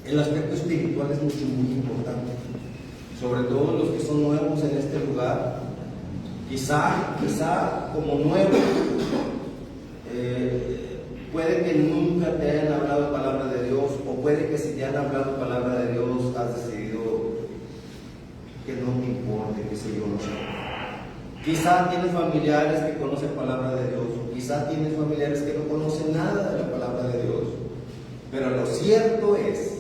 El aspecto espiritual es mucho, muy importante. Sobre todo los que son nuevos en este lugar. Quizá como nuevo, puede que nunca te hayan hablado palabra de Dios, o puede que si te han hablado palabra de Dios, has decidido que no me importe, que sé yo, no sé. Quizá tienes familiares que conocen palabra de Dios, o quizá tienes familiares que no conocen nada de la palabra de Dios. Pero lo cierto es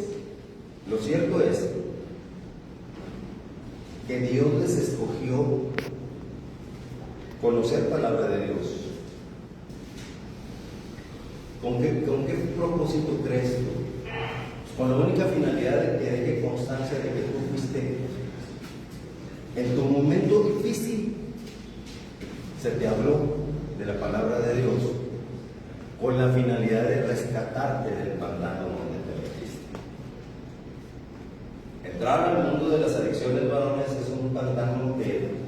que Dios les escogió conocer palabra de Dios. ¿Con qué propósito crees tú? Con la única finalidad de que deje constancia de que tú fuiste en tu momento difícil, se te habló de la palabra de Dios con la finalidad de rescatarte del pantano donde te metiste. Entrar al mundo de las adicciones, varones, es un pantano que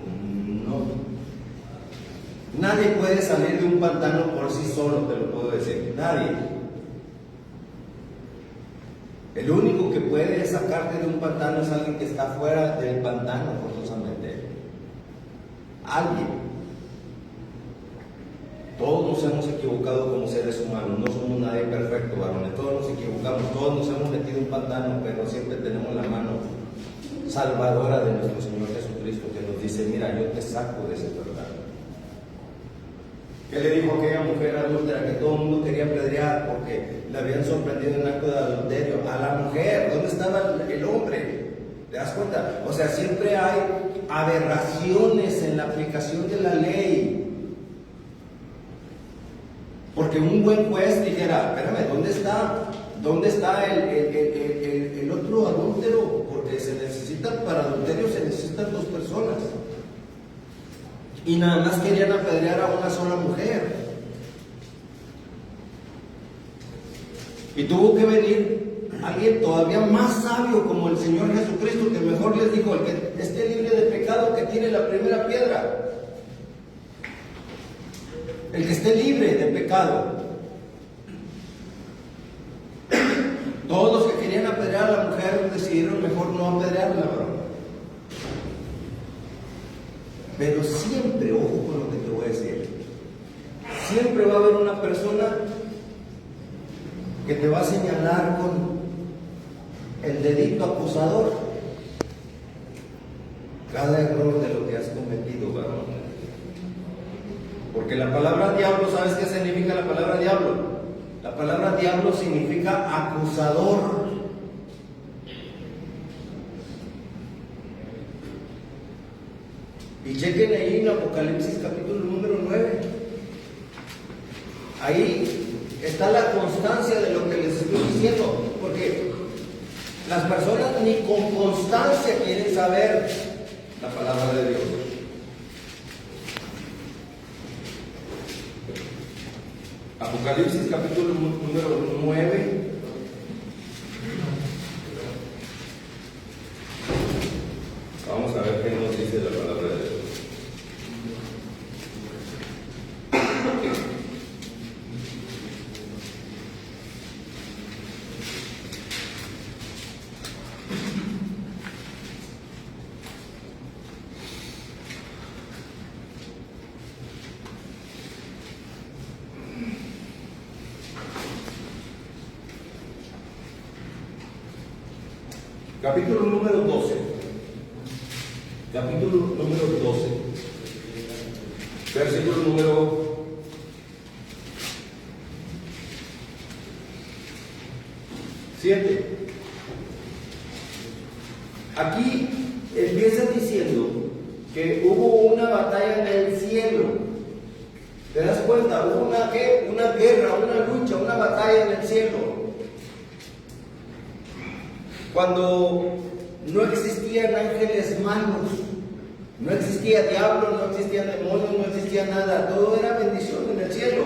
nadie puede salir de un pantano por sí solo, te lo puedo decir. Nadie. El único que puede sacarte de un pantano es alguien que está fuera del pantano, forzosamente. Alguien. Todos nos hemos equivocado como seres humanos, no somos nadie perfecto, varones. Todos nos equivocamos, todos nos hemos metido en un pantano, pero siempre tenemos la mano salvadora de nuestro Señor Jesucristo que nos dice: mira, yo te saco de ese pantano. ¿Qué le dijo aquella mujer adúltera que todo el mundo quería apedrear porque le habían sorprendido en acto de adulterio? A la mujer. ¿Dónde estaba el hombre? ¿Te das cuenta? O sea, siempre hay aberraciones en la aplicación de la ley. Porque un buen juez dijera: espérame, ¿dónde está el otro adúltero? Porque para adulterio se necesitan 2 personas. Y nada más querían apedrear a una sola mujer. Y tuvo que venir alguien todavía más sabio como el Señor Jesucristo, que mejor les dijo: el que esté libre de pecado, que tire la primera piedra. El que esté libre de pecado. Todos los que querían apedrear a la mujer decidieron mejor no apedrearla, ¿verdad? Pero siempre, ojo con lo que te voy a decir, siempre va a haber una persona que te va a señalar con el dedito acusador cada error de lo que has cometido, varón. Porque la palabra diablo, ¿sabes qué significa la palabra diablo? La palabra diablo significa acusador. Y chequen ahí en Apocalipsis capítulo número 9. Ahí está la constancia de lo que les estoy diciendo. Porque las personas ni con constancia quieren saber la palabra de Dios. Apocalipsis capítulo número 9. Vamos a ver qué nos dice la palabra de Dios. Capítulo número 12. Capítulo número 12. Versículo número 7. Aquí empieza diciendo que hubo una batalla en el cielo. ¿Te das cuenta? Hubo una guerra, una lucha, una batalla en el cielo. Cuando no existían ángeles malos, no existía diablo, no existían demonios, no existía nada, todo era bendición en el cielo.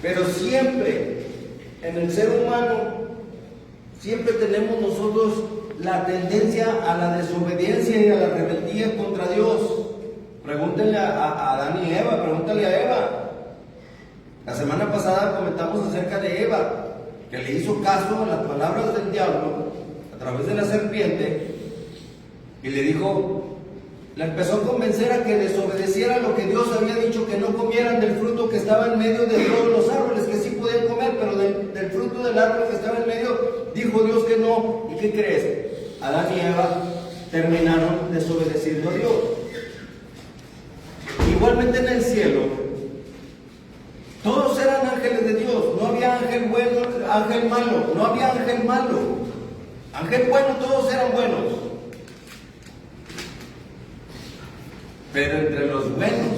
Pero siempre, en el ser humano, siempre tenemos nosotros la tendencia a la desobediencia y a la rebeldía contra Dios. Pregúntenle a Adán y Eva, pregúntale a Eva. La semana pasada comentamos acerca de Eva, que que le hizo caso a las palabras del diablo a través de la serpiente y le dijo, la empezó a convencer a que desobedeciera lo que Dios había dicho, que no comieran del fruto que estaba en medio de todos los árboles, que sí podían comer, pero del fruto del árbol que estaba en medio, dijo Dios que no. ¿Y qué crees? Adán y Eva terminaron desobedeciendo a Dios. Igualmente en el cielo, todos eran ángeles de Dios, no había ángel bueno, ángel malo, no había ángel malo, ángel bueno, todos eran buenos. Pero entre los buenos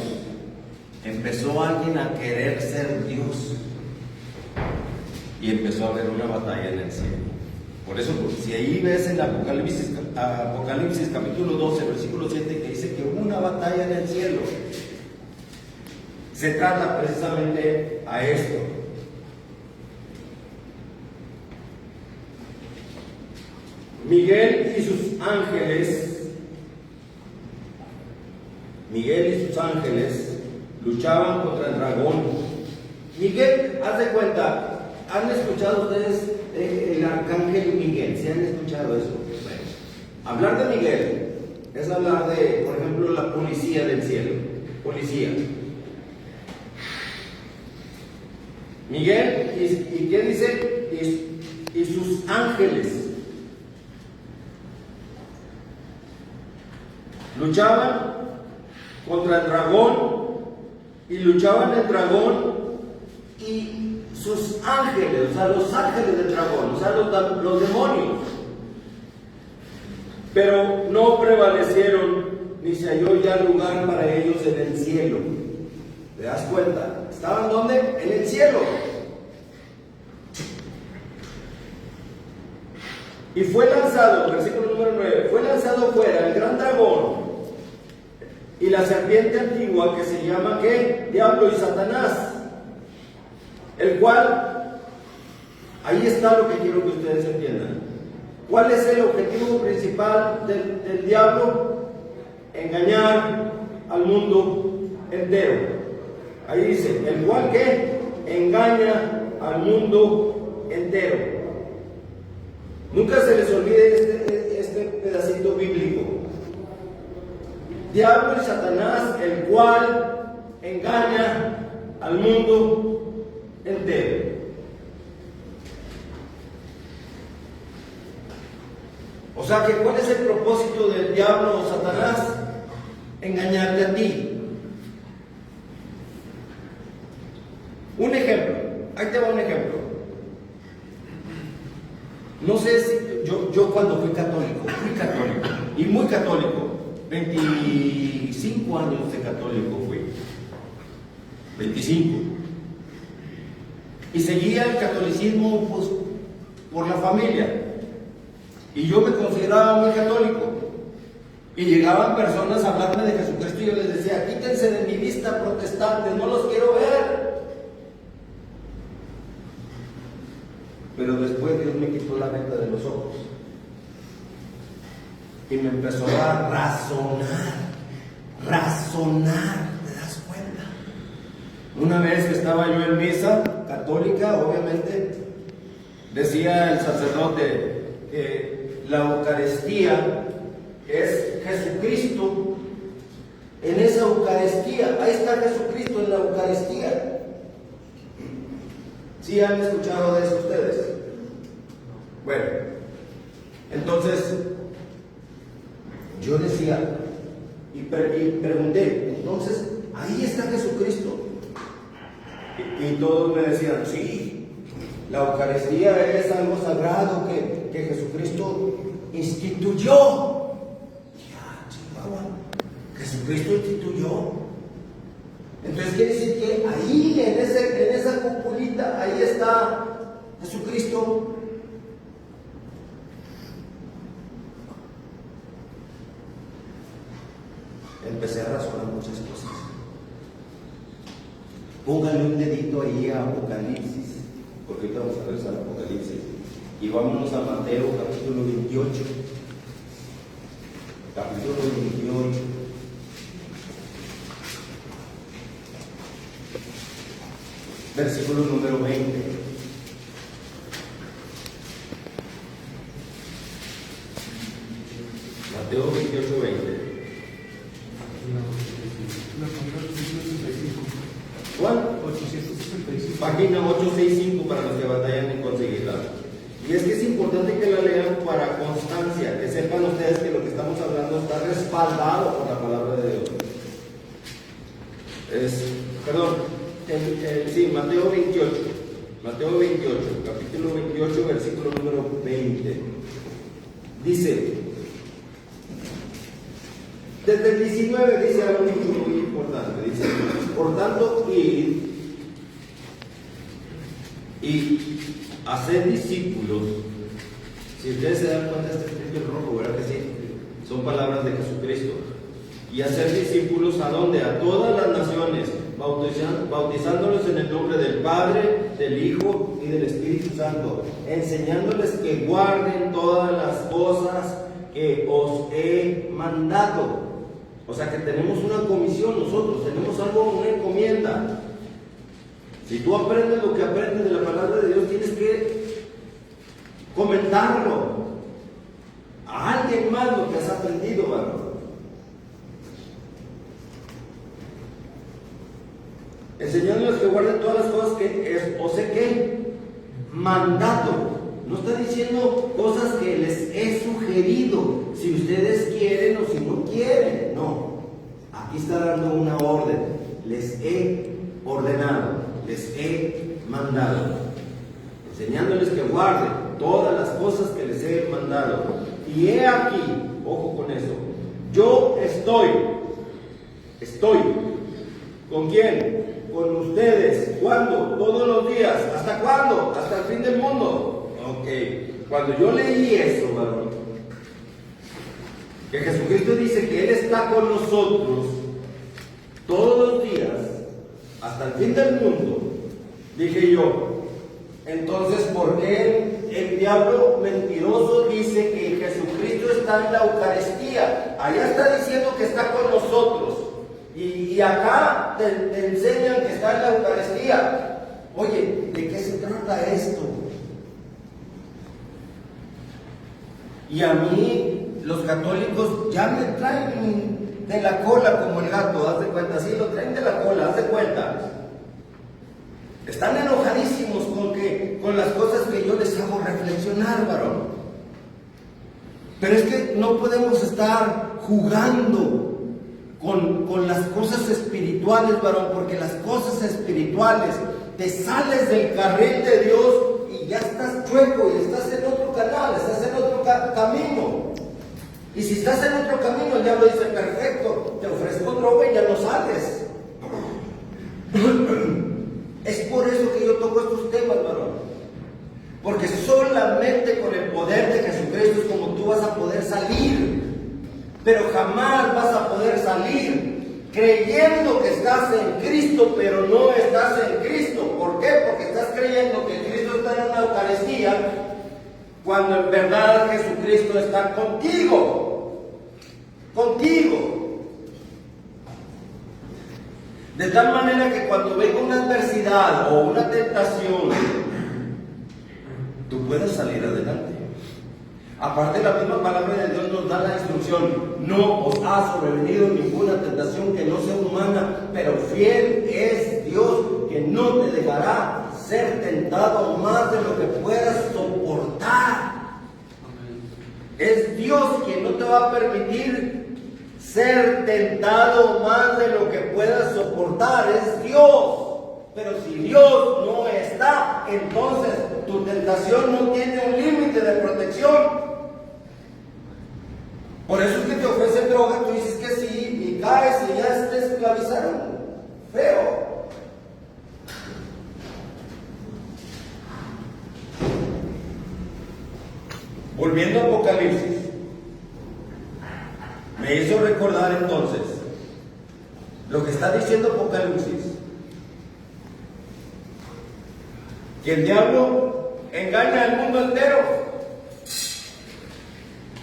empezó alguien a querer ser Dios y empezó a haber una batalla en el cielo. Por eso, si ahí ves en Apocalipsis capítulo 12, versículo 7, que dice que hubo una batalla en el cielo, se trata precisamente a esto. Miguel y sus ángeles luchaban contra el dragón. Miguel, haz de cuenta, ¿han escuchado ustedes el arcángel Miguel? ¿Sí han escuchado eso? Bueno, hablar de Miguel es hablar de, por ejemplo, la policía del cielo. Policía. Miguel, ¿y qué dice? Y sus ángeles luchaban contra el dragón, y luchaban el dragón y sus ángeles, o sea, los ángeles del dragón, o sea, los demonios. Pero no prevalecieron, ni se halló ya lugar para ellos en el cielo. ¿Te das cuenta? ¿Estaban dónde? En el cielo. Y fue lanzado, versículo número 9, fue lanzado fuera el gran dragón y la serpiente antigua, que se llama, ¿qué? Diablo y Satanás, el cual, ahí está lo que quiero que ustedes entiendan. ¿Cuál es el objetivo principal del diablo? Engañar al mundo entero. Ahí dice, el cual, ¿qué? Engaña al mundo entero. Nunca se les olvide este pedacito bíblico. Diablo y Satanás, el cual engaña al mundo entero. O sea que, ¿cuál es el propósito del diablo o Satanás? Engañarte a ti. Un ejemplo, ahí te va un ejemplo. No sé si yo cuando fui católico y muy católico, 25 años de católico fui, 25, y seguía el catolicismo pues, por la familia, y yo me consideraba muy católico, y llegaban personas a hablarme de Jesucristo y yo les decía, quítense de mi vista, protestantes, no los quiero ver. Pero después Dios me quitó la venda de los ojos y me empezó a razonar, ¿te das cuenta? Una vez que estaba yo en misa católica, obviamente, decía el sacerdote que la Eucaristía es Jesucristo. En esa Eucaristía, ahí está Jesucristo en la Eucaristía. ¿Sí han escuchado de eso ustedes? Bueno, entonces yo decía y pregunté, entonces ahí está Jesucristo. Y todos me decían, sí, la Eucaristía es algo sagrado que Jesucristo instituyó. Ya, Chihuahua, Jesucristo instituyó. Entonces quiere decir que ahí, en esa cupulita, ahí está Jesucristo. Empecé a razonar muchas cosas. Póngale un dedito ahí a Apocalipsis, porque ahorita vamos a regresar a Apocalipsis. Y vámonos a Mateo capítulo 28. Capítulo 28. Versículo número 20. Mateo 28:20. ¿Cuál? 865. Página 865 para los que batallan en conseguirla. Y es que es importante que la lean para constancia, que sepan ustedes que lo que estamos hablando está respaldado por la palabra de Dios. Sí, Mateo 28. Mateo 28, capítulo 28, versículo número 20. Dice, desde el 19 dice algo muy importante. Dice, por tanto, id y hacer discípulos. Si ustedes se dan cuenta, está escrito en rojo, ¿verdad que sí? Son palabras de Jesucristo. Y hacer discípulos, ¿a dónde? A todas las naciones, bautizándolos en el nombre del Padre, del Hijo y del Espíritu Santo, enseñándoles que guarden todas las cosas que os he mandado. O sea que tenemos una comisión nosotros, tenemos algo, una encomienda. Si tú aprendes lo que aprendes de la palabra de Dios, tienes que comentarlo a alguien más lo que has aprendido, varón. Enseñándoles que guarden todas las cosas que os he mandado. No está diciendo cosas que les he sugerido, si ustedes quieren o si no quieren. No, aquí está dando una orden. Les he ordenado, les he mandado, enseñándoles que guarden todas las cosas que les he mandado. Y he aquí, ojo con eso, yo estoy, ¿con quién? Con ustedes. ¿Cuándo? Todos los días. ¿Hasta cuándo? Hasta el fin del mundo. Ok. Cuando yo leí eso, varón, que Jesucristo dice que Él está con nosotros todos los días hasta el fin del mundo, dije yo, entonces, ¿por qué el diablo mentiroso dice que Jesucristo está en la Eucaristía? Allá está diciendo que está con nosotros. Y acá te enseñan que está en la Eucaristía. Oye, ¿de qué se trata esto? Y a mí, los católicos ya me traen de la cola como el gato, haz de cuenta, sí, lo traen de la cola, haz de cuenta. Están enojadísimos con las cosas que yo les hago reflexionar, varón. Pero es que no podemos estar jugando con las cosas espirituales, varón, porque las cosas espirituales te sales del carril de Dios y ya estás chueco y estás en otro canal, estás en otro camino. Y si estás en otro camino, el diablo dice, perfecto, te ofrezco droga y ya no sales. Es por eso que yo toco estos temas, varón. Porque solamente con el poder de Jesucristo es como tú vas a poder salir. Pero jamás vas a poder salir creyendo que estás en Cristo, pero no estás en Cristo. ¿Por qué? Porque estás creyendo que Cristo está en una Eucaristía, cuando en verdad Jesucristo está contigo. Contigo. De tal manera que cuando venga una adversidad o una tentación, tú puedas salir adelante. Aparte, la misma palabra de Dios nos da la instrucción: no os ha sobrevenido ninguna tentación que no sea humana, pero fiel es Dios, que no te dejará ser tentado más de lo que puedas soportar. Es Dios quien no te va a permitir ser tentado más de lo que puedas soportar. Es Dios. Pero si Dios no está, entonces tu tentación no tiene un límite de protección. Por eso es que te ofrecen droga, tú dices que sí, y caes y ya te esclavizaron. Feo. Volviendo a Apocalipsis, me hizo recordar entonces lo que está diciendo Apocalipsis, que el diablo engaña al mundo entero.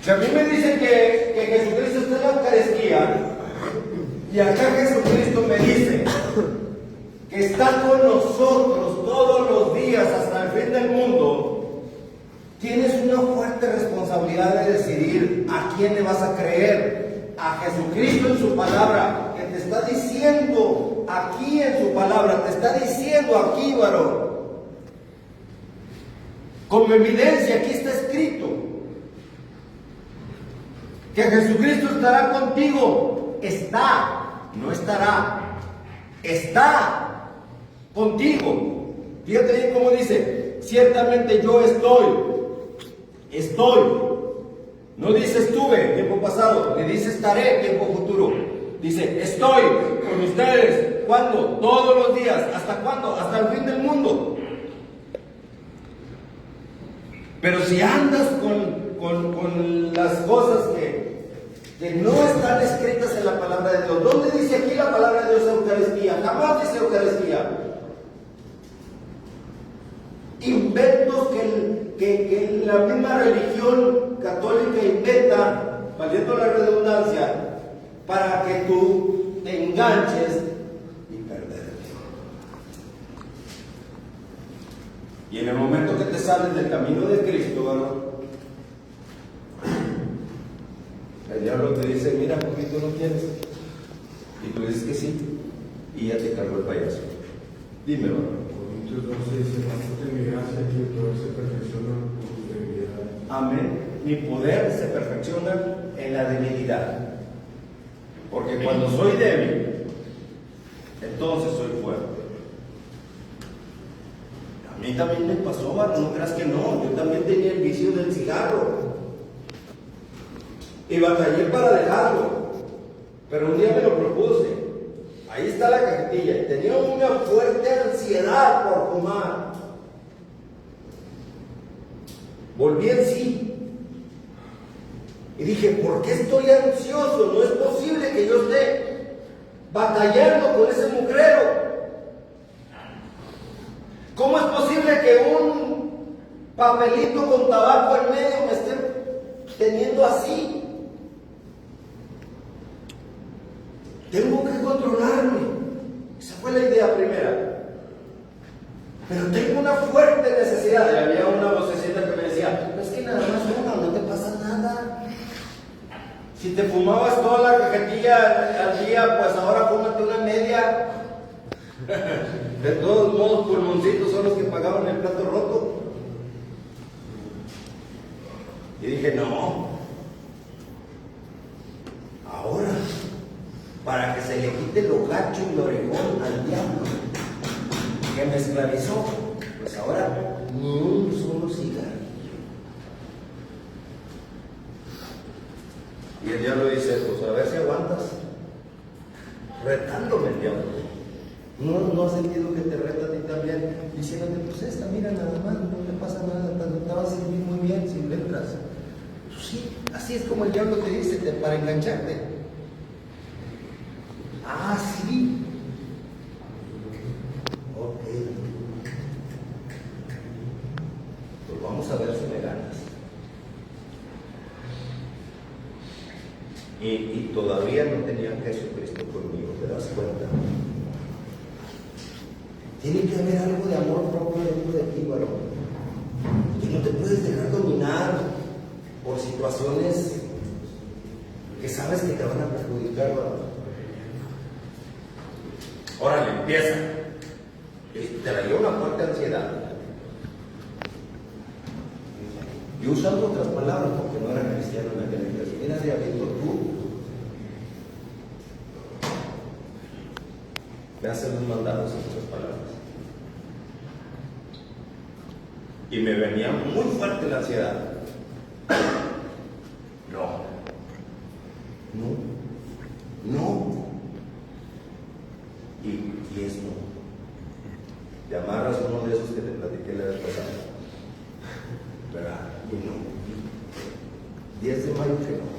Si a mí me dicen que Jesucristo está en la Eucaristía, y acá Jesucristo me dice que está con nosotros todos los días hasta el fin del mundo, tienes una fuerte responsabilidad de decidir ¿a quién le vas a creer? A Jesucristo en su palabra, que te está diciendo aquí en su palabra, te está diciendo aquí, varón. Como evidencia, aquí está escrito que Jesucristo estará contigo. Está, no estará, está contigo. Fíjate bien cómo dice: ciertamente yo estoy. No dice estuve, tiempo pasado, le dice estaré, tiempo futuro. Dice estoy con ustedes. ¿Cuándo? Todos los días. ¿Hasta cuándo? Hasta el fin del mundo. Pero si andas con las cosas que no están escritas en la palabra de Dios. ¿Dónde dice aquí la palabra de Dios Eucaristía? Jamás dice Eucaristía. Inventos que la misma religión católica inventa, valiendo la redundancia, para que tú te enganches y perderte. Y en el momento que te sales del camino de Cristo, varón, el diablo te dice: mira, ¿por qué tú no quieres? Y tú dices que sí, y ya te cargó el payaso. Dime, varón. Corintios 12 dice: bástate mi gracia, que mi poder se perfecciona con tu debilidad. Amén. Mi poder se perfecciona en la debilidad. Porque cuando soy débil, entonces soy fuerte. A mí también me pasó, varón, no creas que no. Yo también tenía el vicio del cigarro. Y batallé para dejarlo. Pero un día me lo propuse. Ahí está la cajetilla. Y tenía una fuerte ansiedad por fumar. Volví en sí. Y dije: ¿por qué estoy ansioso? No es posible que yo esté batallando con ese mugrero. ¿Cómo es posible que un papelito con tabaco en medio me esté teniendo así? Tengo que controlarme. Esa fue la idea primera. Pero tengo una fuerte necesidad. Y había una vocecita que me decía: no es que nada más fuma, no te pasa nada. Si te fumabas toda la cajetilla al día, pues ahora fúmate una media. De todos modos, pulmoncitos son los que pagaban el plato roto. Y dije: no. Ahora, para que se le quite lo gacho y lo orejón al diablo que me esclavizó, pues ahora ni un solo cigarrillo. Y el diablo dice: pues a ver si aguantas. Retándome el diablo. ¿No has sentido que te reta a ti también? Diciéndote: pues esta, mira, nada más, no te pasa nada, te vas a sentir muy bien si le entras. Pues sí, así es como el diablo te dice, para engancharte. Ah, sí. Ok. Pues vamos a ver si me ganas. Y todavía no tenía a Jesucristo conmigo, ¿te das cuenta? Tiene que haber algo de amor propio dentro de ti, varón. Tú no te puedes dejar dominar por situaciones que sabes que te van a perjudicar, varón. Órale, empieza. Te traía una fuerte ansiedad. Y usando otras palabras, porque no era cristiano en aquel entonces. Mira, diablito, tú me haces los mandados en otras palabras. Y me venía muy fuerte la ansiedad. No. Y es no. Te amarras uno de esos que te platiqué la vez pasada. ¿Verdad? Y no. 10 de mayo que no.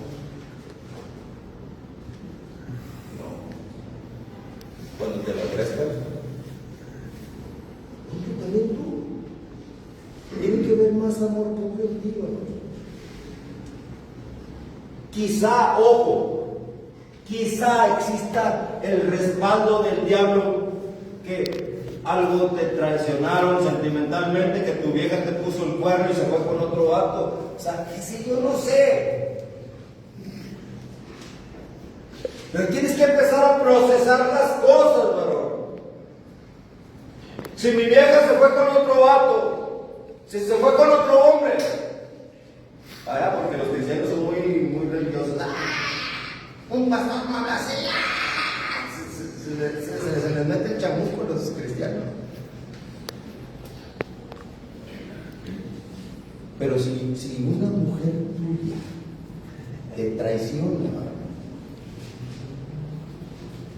Cuando te lo ofrezcan, también tú. Tiene que haber más amor propio en ti, ¿no? Quizá, ojo, quizá exista el respaldo del diablo, que algo te traicionaron sentimentalmente, que tu vieja te puso el cuerno y se fue con otro vato. O sea, qué sé yo, no sé. Pero tienes que empezar a procesar las cosas, varón. Si mi vieja se fue con otro vato, si se fue con otro hombre, porque los cristianos son muy religiosos. Un pastor no habla así. Se les mete el chamusco a los cristianos. Pero si una mujer tuya te traiciona,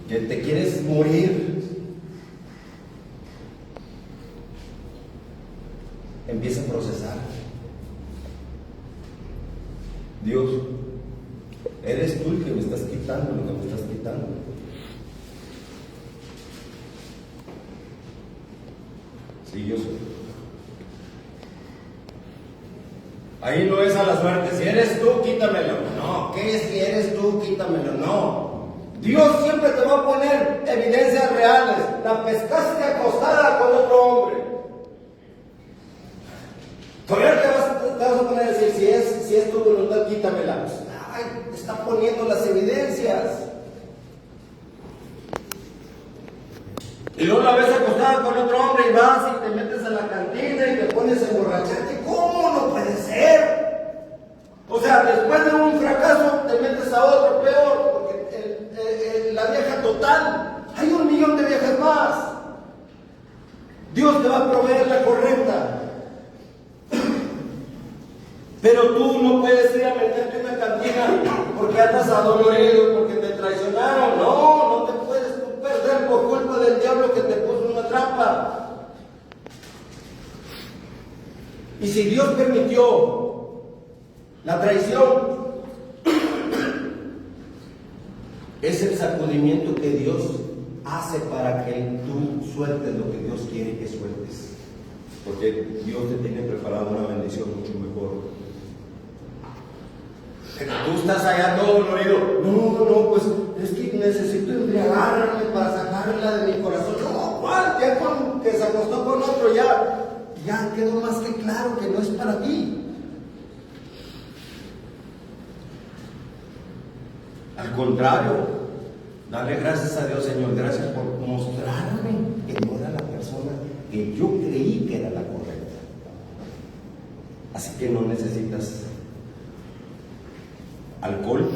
que te quieres morir, empieza a procesar. Dios, eres tú el que me estás quitando lo que me estás quitando. Sí, yo soy. Ahí no es a la suerte. Si eres tú, quítamelo. No, ¿qué si eres tú, quítamelo? No. Dios siempre te va a poner evidencias reales. La pescaste acostada con otro hombre. Todavía te vas a poner a decir, si es tu voluntad, quítamela. Pues, te está poniendo las evidencias. Y luego la ves acostada con otro hombre y vas y te metes a la cantina y te pones a emborracharte. ¿Cómo no puede ser? O sea, después de un fracaso te metes a otro peor, porque la vieja total, hay 1,000,000 de viejas más. Dios te va a proveer la correcta. Pero tú no puedes ir a meterte en una cantina porque andas adolorido, porque te traicionaron. No te puedes perder por culpa del diablo que te puso en una trampa. Y si Dios permitió la traición, es el sacudimiento que Dios hace para que tú sueltes lo que Dios quiere que sueltes. Porque Dios te tiene preparado una bendición mucho mejor. Pero tú estás allá todo dolorido. No, pues es que necesito embriagarme para sacarla de mi corazón. No, ¿cuál? Ya con que se acostó con otro, ya quedó más que claro que no es para ti. Al contrario, dale gracias a Dios, Señor, gracias por mostrarme que no era la persona que yo creí que era la correcta. Así que no necesitas alcohol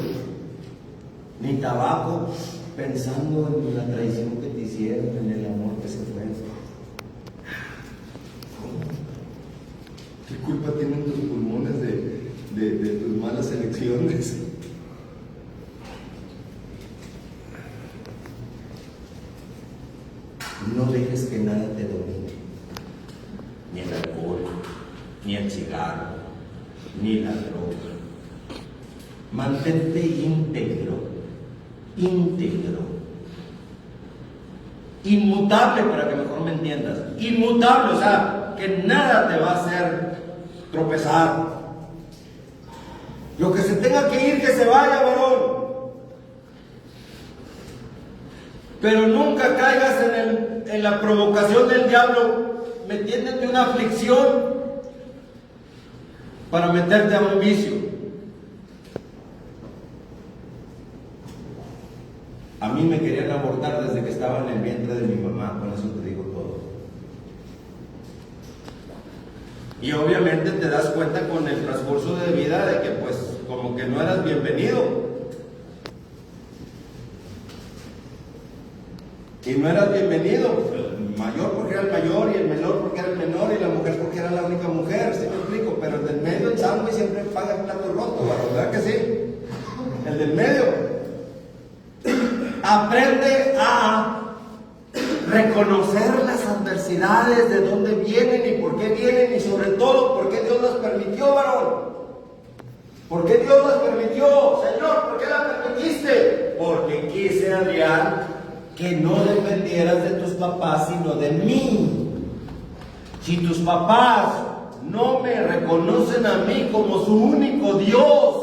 ni tabaco pensando en la traición que te hicieron, en el amor que se fue. ¿Qué culpa tienen tus pulmones de tus malas elecciones? No dejes que nada te domine, ni el alcohol, ni el cigarro, ni la droga. Mantente íntegro, inmutable, para que mejor me entiendas. Inmutable, o sea, que nada te va a hacer tropezar. Lo que se tenga que ir, que se vaya, varón. Pero nunca caigas en la provocación del diablo, metiéndote en una aflicción para meterte a un vicio. A mí me querían abortar desde que estaba en el vientre de mi mamá, con eso te digo todo. Y obviamente te das cuenta con el transcurso de vida de que pues como que no eras bienvenido. Y no eras bienvenido, el mayor porque era el mayor, y el menor porque era el menor, y la mujer porque era la única mujer, ¿sí me explico? Pero el del medio, el sándwich, siempre paga el plato roto, ¿verdad que sí? El del medio. Aprende a reconocer las adversidades, de dónde vienen y por qué vienen, y sobre todo, por qué Dios las permitió, varón. ¿Por qué Dios las permitió? Señor, ¿por qué las permitiste? Porque quise, Adrián, que no dependieras de tus papás, sino de mí. Si tus papás no me reconocen a mí como su único Dios,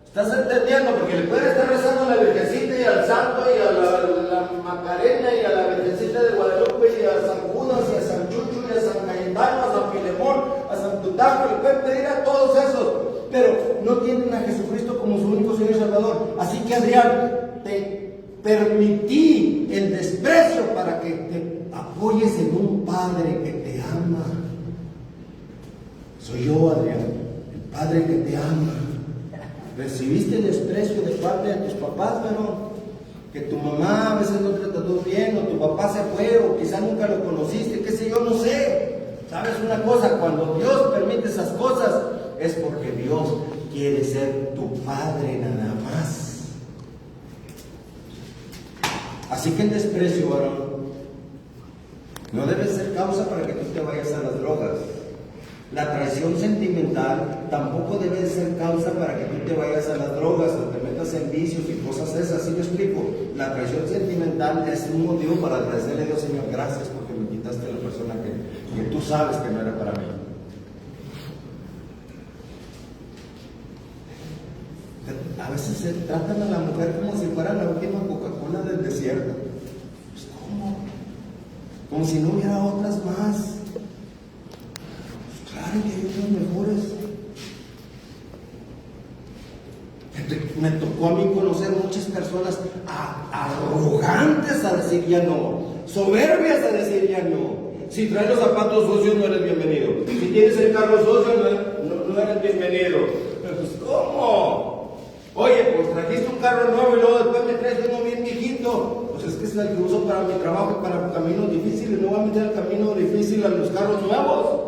¿estás entendiendo? Porque le pueden estar rezando a la Virgencita y al Santo y a la Macarena y a la Virgencita de Guadalupe y a San Judas y a San Chucho y a San Cayetano, a San Filemón, a San Plutarco, le pueden pedir a todos esos, pero no tienen a Jesucristo como su único Señor y Salvador. Así que, Adrián, te permití el desprecio para que te apoyes en un Padre que te ama. Soy yo, Adrián, el Padre que te ama. ¿Recibiste desprecio de parte de tus papás, varón? Que tu mamá a veces no te trató bien, o tu papá se fue, o quizá nunca lo conociste, qué sé yo, no sé. ¿Sabes una cosa? Cuando Dios permite esas cosas, es porque Dios quiere ser tu Padre nada más. Así que el desprecio, varón, no debe ser causa para que tú te vayas a las drogas. La traición sentimental tampoco debe ser causa para que tú te vayas a las drogas o te metas en vicios y cosas esas. ¿Sí me explico? La traición sentimental es un motivo para agradecerle a Dios: Señor, gracias porque me quitaste a la persona que tú sabes que no era para mí. A veces se tratan a la mujer como si fuera la última Coca-Cola del desierto. Pues, ¿cómo? Como si no hubiera otras más. Claro que hay otras mejores. Me tocó a mí conocer muchas personas arrogantes a decir ya no, soberbias a decir ya no. Si traes los zapatos sucios no eres bienvenido. Si tienes el carro sucio no eres bienvenido. Pues, ¿cómo? Oye, pues trajiste un carro nuevo y luego después me traes uno bien viejito. Pues es que es el que uso para mi trabajo y para caminos difíciles. No voy a meter el camino difícil a los carros nuevos.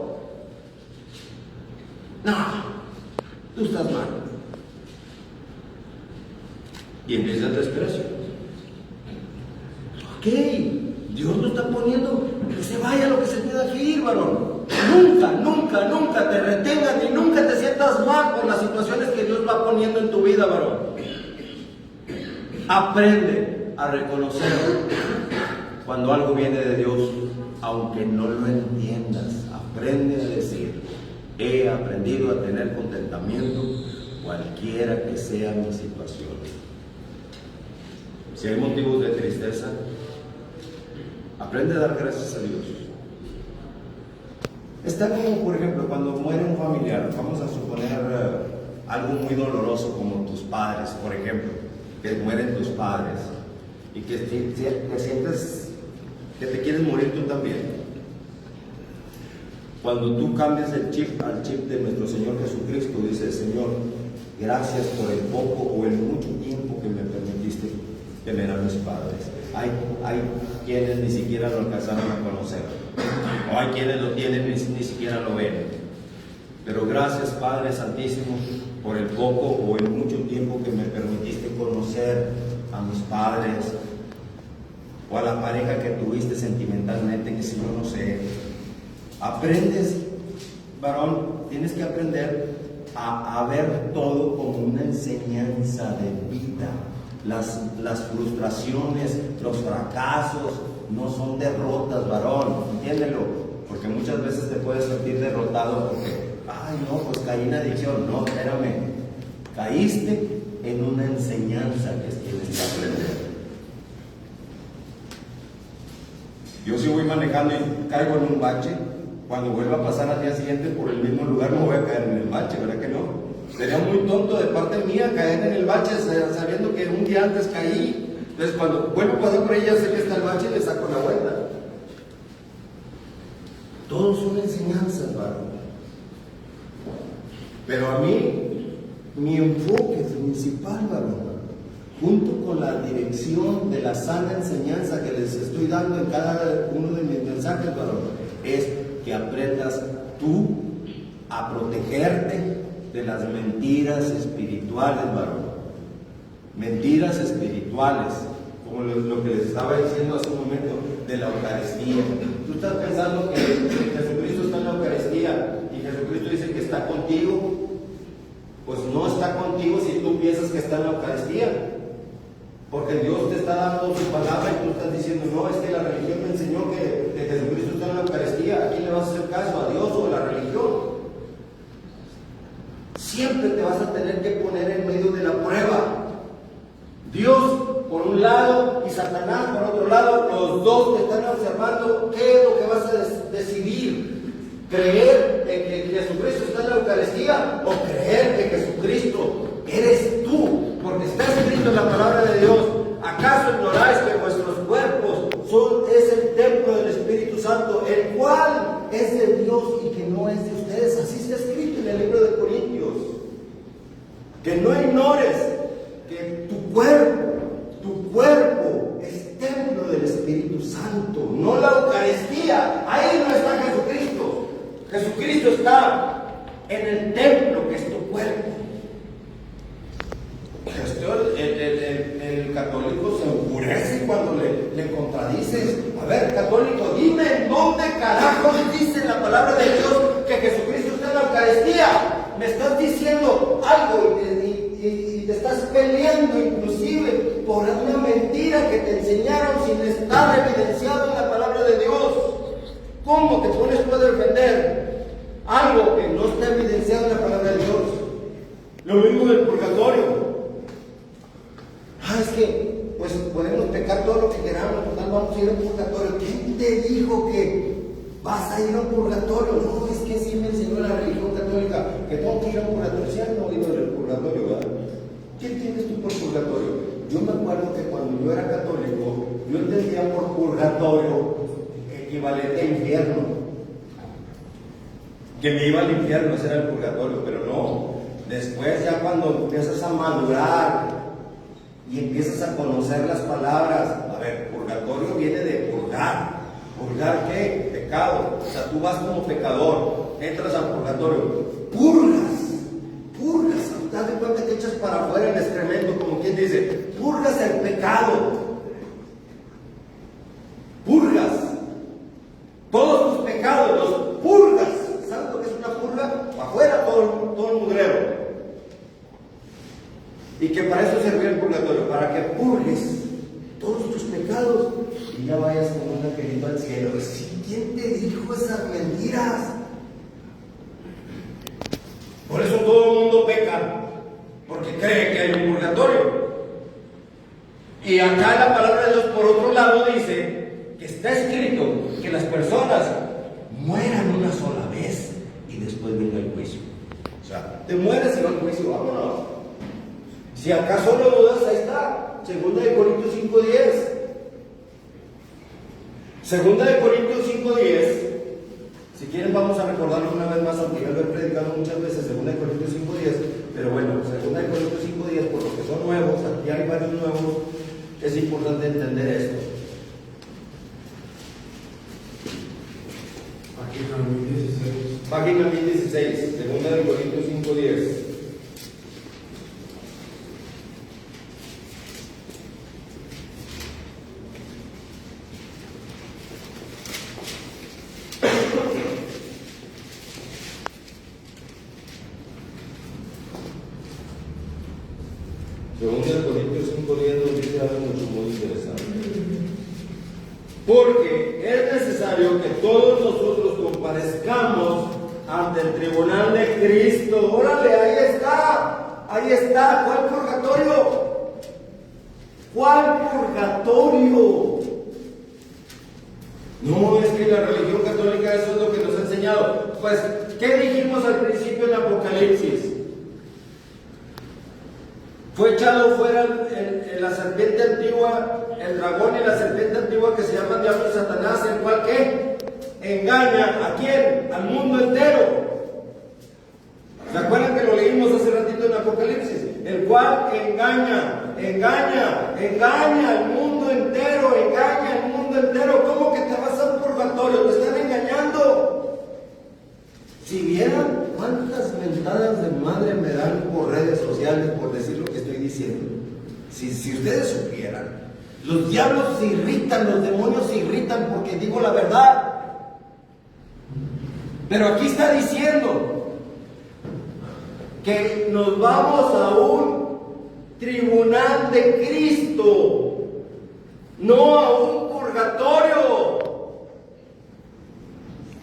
No, tú estás mal. Y empieza el desprecio. Ok, Dios no está poniendo que se vaya lo que se tenga que ir, varón. Nunca, nunca, nunca te retengas ni nunca te sientas mal por las situaciones que Dios va poniendo en tu vida, varón. Aprende a reconocer cuando algo viene de Dios, aunque no lo entiendas. Aprende a decir: he aprendido a tener contentamiento cualquiera que sea mi situación. Si hay motivos de tristeza, aprende a dar gracias a Dios. Está como, por ejemplo, cuando muere un familiar. Vamos a suponer algo muy doloroso como tus padres, por ejemplo, que mueren tus padres y que te sientes que te quieres morir tú también. Cuando tú cambias el chip al chip de nuestro Señor Jesucristo, dices: Señor, gracias por el poco o el mucho tiempo que me permitiste tener a mis padres. Hay quienes ni siquiera lo alcanzaron a conocer, o hay quienes lo tienen y ni siquiera lo ven. Pero gracias, Padre Santísimo, por el poco o el mucho tiempo que me permitiste conocer a mis padres, o a la pareja que tuviste sentimentalmente, que si yo no sé. Aprendes, varón, tienes que aprender a ver todo como una enseñanza de vida. Las frustraciones, los fracasos no son derrotas, varón, entiéndelo, porque muchas veces te puedes sentir derrotado porque, ay no, pues caí en adicción. No, espérame, caíste en una enseñanza que tienes que aprender. Yo si voy manejando y caigo en un bache, cuando vuelva a pasar al día siguiente por el mismo lugar no voy a caer en el bache, ¿verdad que no? Sería muy tonto de parte mía caer en el bache sabiendo que un día antes caí. Entonces cuando vuelvo a pasar por ella sé que está el bache y le saco la vuelta. Todos son enseñanzas, varón. Pero a mí, mi enfoque principal, varón, junto con la dirección de la sana enseñanza que les estoy dando en cada uno de mis mensajes, varón, es que aprendas tú a protegerte de las mentiras espirituales, varón. Mentiras espirituales, como lo que les estaba diciendo hace un momento, de la Eucaristía. Tú estás pensando que Jesucristo está en la Eucaristía y Jesucristo dice que está contigo. Pues no está contigo si tú piensas que está en la Eucaristía, porque Dios te está dando su palabra y tú estás diciendo: no, es que la religión me enseñó que Jesucristo está en la Eucaristía. ¿A quién le vas a hacer caso? ¿A Dios o a la religión? Siempre te vas a tener que poner en medio de la prueba. Dios por un lado y Satanás por otro lado, los dos te están observando qué es lo que vas a decidir: creer que Jesucristo está en la Eucaristía o creer que Jesucristo eres tú, porque está escrito en la palabra de Dios. ¿Acaso ignoráis que vuestros cuerpos es el templo del Espíritu Santo, el cual es de Dios y que no es de ustedes? Así está escrito en el libro de Corintios. Que no ignores que tu cuerpo es templo del Espíritu Santo, no la Eucaristía. Ahí no está Jesucristo. Jesucristo está en el templo que es tu cuerpo. El católico se enfurece cuando le contradices. A ver, católico, dime en dónde carajo dice la palabra de Dios que Jesucristo está en la Eucaristía. Me estás diciendo algo y te estás peleando inclusive por una mentira que te enseñaron sin estar evidenciado en la palabra de Dios. ¿Cómo te pones tú a defender algo que no está evidenciado en la palabra de Dios? Lo mismo del purgatorio. Es que pues podemos pecar todo lo que queramos, total vamos a ir al purgatorio. ¿Quién te dijo que vas a ir a un purgatorio? No, es que sí me enseñó la religión católica que tengo que ir a un purgatorio. Si han oído del purgatorio, ¿verdad? ¿Qué entiendes tú por purgatorio? Yo me acuerdo que cuando yo era católico, yo entendía por purgatorio equivalente a infierno. Que me iba al infierno, ese era el purgatorio, pero no. Después ya cuando empiezas a madurar y empiezas a conocer las palabras, a ver, purgatorio viene de purgar. ¿Purgar qué? Pecado. O sea, tú vas como pecador, entras al purgatorio, purgas. Haz de cuenta que echas para afuera el excremento, como quien dice, purgas el pecado. Purgas todos tus pecados, los purgas. ¿Sabes lo que es una purga? Para afuera todo el mugrero. Y que para eso servía el purgatorio, para que purgues todos tus pecados y ya vayas como un angelito al cielo. ¿Quién te dijo esas mentiras? Por eso todo el mundo peca, porque cree que hay un purgatorio. Y acá la palabra de Dios por otro lado dice que está escrito que las personas mueran una sola vez y después venga el juicio. O sea, te mueres y va al juicio, vámonos. Si acaso lo dudas, ahí está, 2 Corintios 5:10. 2 Corintios 5:10. Si quieren vamos a recordarlo una vez más, aunque ya lo he predicado muchas veces, 2 Corintios 5:10. Pero bueno, 2 Corintios 5:10, por los que son nuevos, aquí hay varios nuevos, es importante entender esto. Página 1016, 2 Corintios 5:10. Según Corintios 5:10 nos dice algo mucho muy interesante. Porque es necesario que todos nosotros comparezcamos ante el tribunal de Cristo. ¡Órale! Ahí está. ¿Cuál purgatorio? ¿Cuál purgatorio? No, es que la religión católica eso es lo que nos ha enseñado. Pues, ¿qué dijimos al principio en Apocalipsis? Fue echado fuera la serpiente antigua, el dragón y la serpiente antigua que se llaman Diablo y Satanás, el cual ¿qué? Engaña ¿a quién? Al mundo entero. ¿Se acuerdan que lo leímos hace ratito en Apocalipsis? El cual engaña al mundo entero, ¿Cómo que te vas a un purgatorio? Te están engañando. Si vieran cuántas mentadas de madre me dan por redes sociales por decir lo que estoy diciendo, si ustedes supieran, los diablos se irritan, los demonios se irritan porque digo la verdad. Pero aquí está diciendo que nos vamos a un tribunal de Cristo, no a un purgatorio.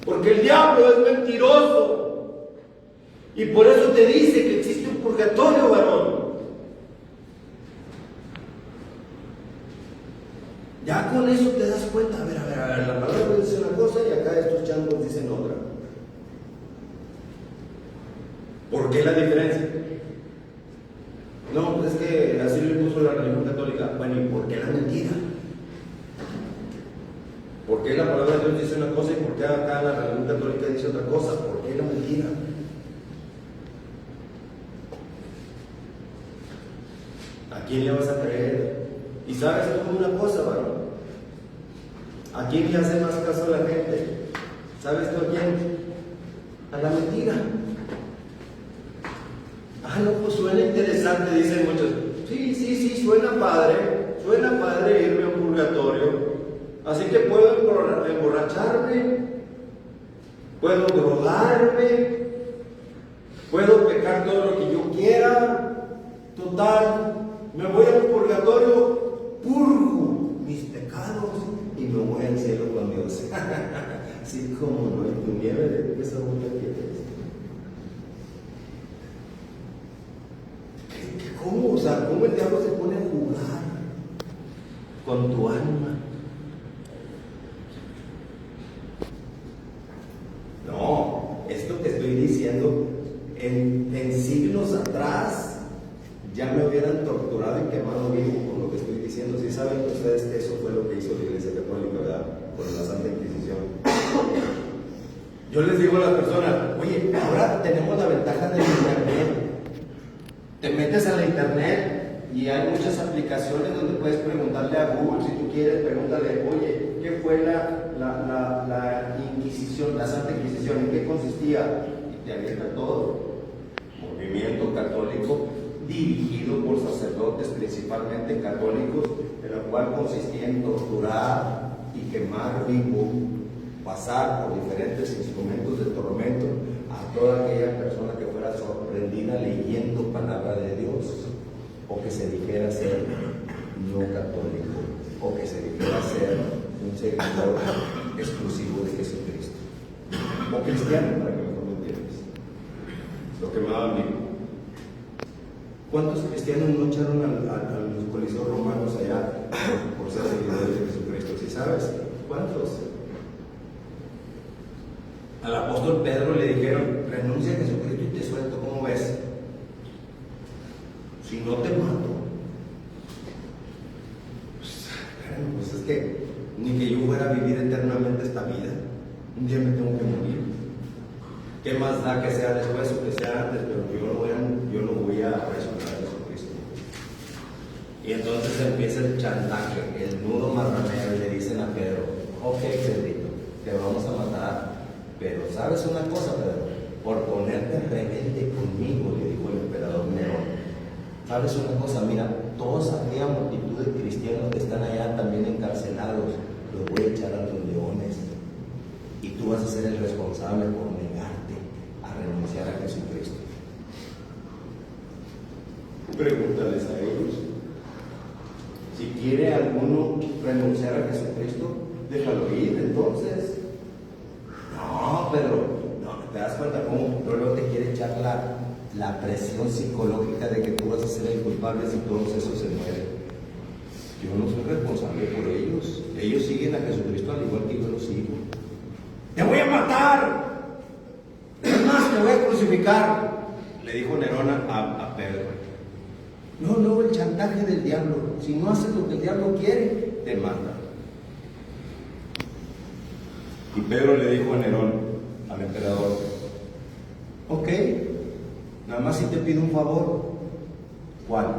Porque el diablo es mentiroso. Y por eso te dice que existe un purgatorio, varón. Ya con eso te das cuenta. A ver, la palabra dice una cosa y acá estos changos dicen otra. ¿Por qué la diferencia? No, es que así le puso la religión católica. Bueno, ¿y por qué la mentira? ¿Por qué la palabra de Dios dice una cosa y por qué acá la religión católica dice otra cosa? ¿Por qué la mentira? ¿A quién le vas a creer? Y sabes cómo una cosa, varón. ¿A quién le hace más caso a la gente? ¿Sabes tú a quién? A la mentira. Ah, no, pues suena interesante, dicen muchos. Sí, suena padre irme a un purgatorio. Así que puedo emborracharme, puedo drogarme, puedo pecar todo lo que yo quiera. Total, me voy a un purgatorio, purgo mis pecados y me voy al cielo con Dios. Así como no, en tu nieve de esa boca quieres. ¿Cómo? O sea, ¿cómo el diablo se pone a jugar con tu alma? No, esto que estoy diciendo, en siglos atrás ya me hubieran torturado y quemado vivo por lo que estoy diciendo. Si saben ustedes que eso fue lo que hizo la Iglesia Católica, ¿verdad? Por la Santa Inquisición. Yo les digo a las personas, oye, ahora tenemos la ventaja del internet. Te metes a la internet y hay muchas aplicaciones donde puedes preguntarle a Google, si tú quieres, pregúntale, oye, ¿qué fue la Inquisición, la Santa Inquisición? ¿En qué consistía? Y te abierta todo. Movimiento católico dirigido por sacerdotes, principalmente católicos, en lo cual consistía en torturar y quemar vivo, pasar por diferentes instrumentos de tormento a toda aquella persona que fuera sorprendida leyendo palabra de Dios, o que se dijera ser no católico, o que se dijera ser un seguidor exclusivo de Jesucristo, o cristiano, para que mejor me entiendas. Lo que me daba a mí. ¿Cuántos cristianos no echaron a los coliseos romanos allá por ser seguidores de Jesucristo? ¿Sí sabes? ¿Cuántos? Al apóstol Pedro le dijeron, renuncia a Jesucristo y te suelto, ¿cómo ves? Si no te mato. Pues es que ni que yo fuera a vivir eternamente esta vida. Un día me tengo que morir. ¿Qué más da que sea después o que sea antes? Pero yo no voy a presionar a Jesucristo. Y entonces empieza el chantaje, el nudo marranero, y le dicen a Pedro, ok, Pedrito, te vamos a matar. Pero ¿sabes una cosa, Pedro? Por ponerte rebelde conmigo, le dijo el emperador Nerón. ¿Sabes una cosa? Mira, toda aquella multitud de cristianos que están allá también encarcelados, los voy a echar a los leones. Y tú vas a ser el responsable por negarte a renunciar a Jesucristo. Pregúntales a ellos. Si quiere alguno renunciar a Jesucristo, déjalo ir entonces. No, pero no, te das cuenta cómo luego te quiere echar la presión psicológica de que tú vas a ser el culpable si todos esos se mueren. Yo no soy responsable por ellos. Ellos siguen a Jesucristo al igual que yo lo sigo. ¡Te voy a matar! Es más, te voy a crucificar, le dijo Nerón a Pedro. No, el chantaje del diablo. Si no haces lo que el diablo quiere, te mata. Y Pedro le dijo a Nerón, al emperador, ok, nada más si te pido un favor. ¿Cuál?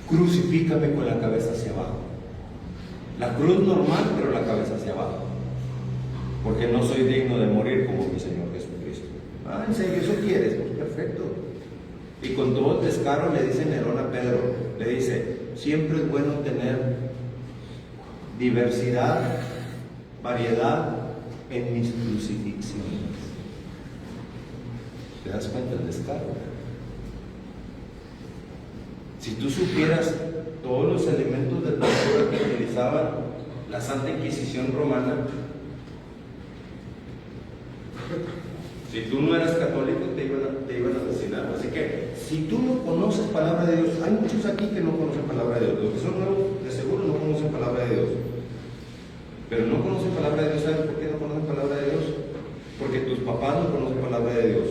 Crucifícame con la cabeza hacia abajo. La cruz normal, pero la cabeza hacia abajo. Porque no soy digno de morir como mi Señor Jesucristo. Ah, ¿en serio eso quieres? Pues perfecto. Y con todo el descaro le dice Nerón a Pedro, le dice, siempre es bueno tener diversidad, variedad en mis crucifixiones. ¿Te das cuenta del descaro? Si tú supieras todos los elementos de tortura que utilizaba la Santa Inquisición romana, si tú no eras católico te iban a asesinar. Así que si tú no conoces palabra de Dios, hay muchos aquí que no conocen palabra de Dios. Los que son nuevos de seguro no conocen palabra de Dios. Pero no conocen palabra de Dios. ¿Sabes por qué no conocen palabra de Dios? Porque tus papás no conocen palabra de Dios.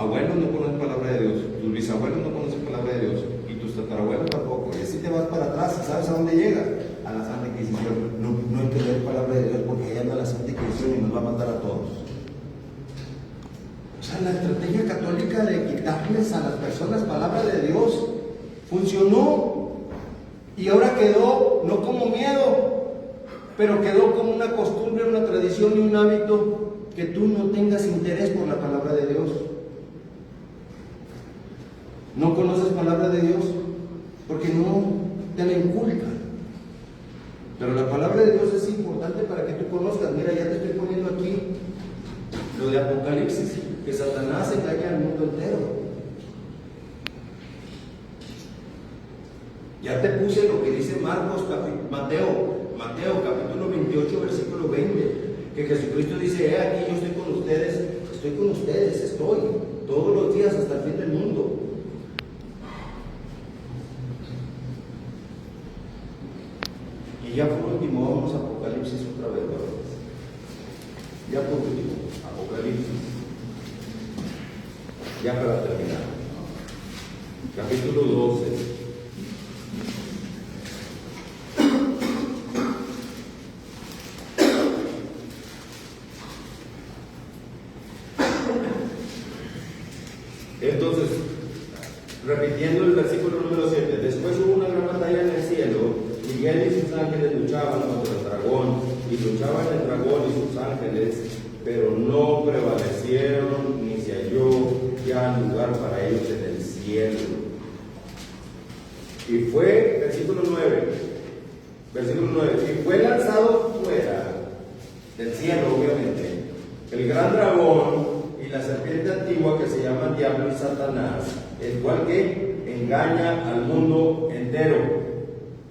abuelos no conocen palabra de Dios, tus bisabuelos no conocen palabra de Dios, y tus tatarabuelos tampoco. Y así te vas para atrás, ¿sabes a dónde llegas? A la Santa Inquisición. No hay que leer palabra de Dios porque allá anda la Santa Inquisición y nos va a matar a todos. O sea, la estrategia católica de quitarles a las personas palabra de Dios funcionó. Y ahora quedó, no como miedo, pero quedó como una costumbre, una tradición y un hábito, que tú no tengas interés por la palabra de Dios. No conoces palabra de Dios porque no te la inculcan. Pero la palabra de Dios es importante para que tú conozcas. Mira, ya te estoy poniendo aquí lo de Apocalipsis, que Satanás engaña al mundo entero. Ya te puse lo que dice Mateo capítulo 28, versículo 20, que Jesucristo dice: aquí yo estoy con ustedes, estoy todos los días hasta el fin del mundo. Y ya por último, vamos a Apocalipsis otra vez, ¿verdad? Ya por último, Apocalipsis, ya para terminar, capítulo 12. Entonces, repitiendo el versículo número 7, después hubo una gran batalla en el cielo. Miguel y sus ángeles luchaban contra el dragón, y luchaban el dragón y sus ángeles, pero no prevalecieron, ni se halló ya lugar para ellos en el cielo. Y fue, versículo 9, y fue lanzado fuera del cielo, obviamente, el gran dragón y la serpiente antigua, que se llama Diablo y Satanás, el cual que engaña al mundo entero.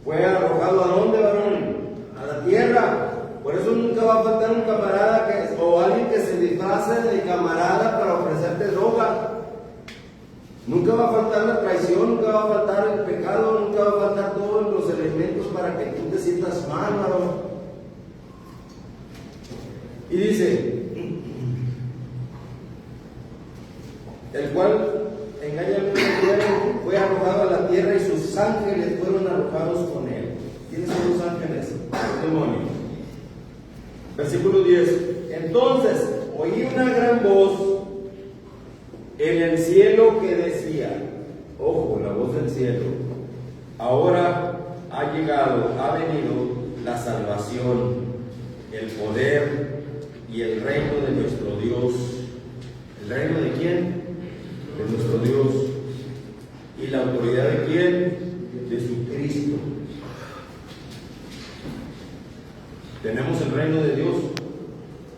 Fue arrojado ¿a dónde, varón? A la tierra. Por eso nunca va a faltar un camarada o alguien que se disfrace de camarada para ofrecerte droga. Nunca va a faltar la traición, nunca va a faltar el pecado, nunca va a faltar todos los elementos para que tú te sientas mal, varón. Y dice: el cual engaña al mundo entero, fue arrojado a la tierra y sus ángeles fueron arrojados con él. ¿Quiénes son los ángeles? El demonio. Versículo 10. Entonces oí una gran voz en el cielo que decía, ojo, la voz del cielo: ahora ha venido la salvación, el poder y el reino de nuestro Dios. ¿El reino de quién? De nuestro Dios. ¿Y la autoridad de quién? De su Cristo. Tenemos el reino de Dios